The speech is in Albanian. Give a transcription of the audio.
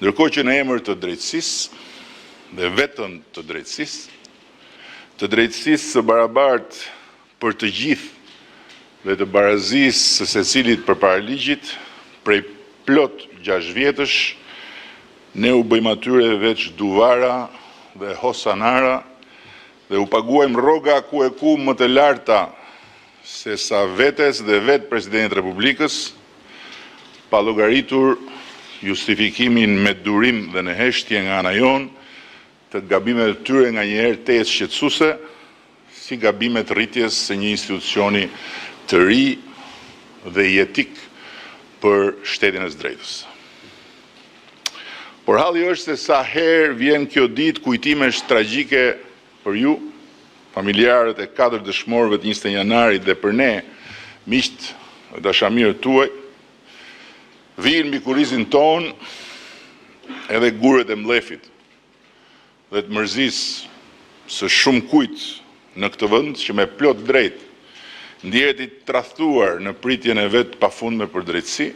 Ndërkohë që në emër të drejtësisë dhe vetëm të drejtësisë së barabartë për të gjithë dhe të barazisë së secilit përpara ligjit, prej plot 6 vjetësh, ne u bëjmë atyre veç duvara dhe hosanara dhe u paguajmë rroga ku e ku më të larta se sa vetes dhe vetë Presidentit Republikës, pa llogaritur justifikimin me durim dhe në heshtje nga ana jonë të gabimeve të tyre nga njëherë teje shqetësuese, si gabimet rritjes së një institucioni të ri dhe jetik për shtetin e së drejtës. Por halli është se sa herë vjen kjo ditë kujtimesh tragjike për ju, familjarët e 4 dëshmorëve të 21 janarit dhe për ne, miqt dhe dashamirët tuaj, vijnë mbi kurrizin ton edhe guret e mllefit dhe të mërzisë së shumë kujt në këtë vend që me plot drejt ndjehet i tradhtuar në pritjen e vet pafundme për drejtësi,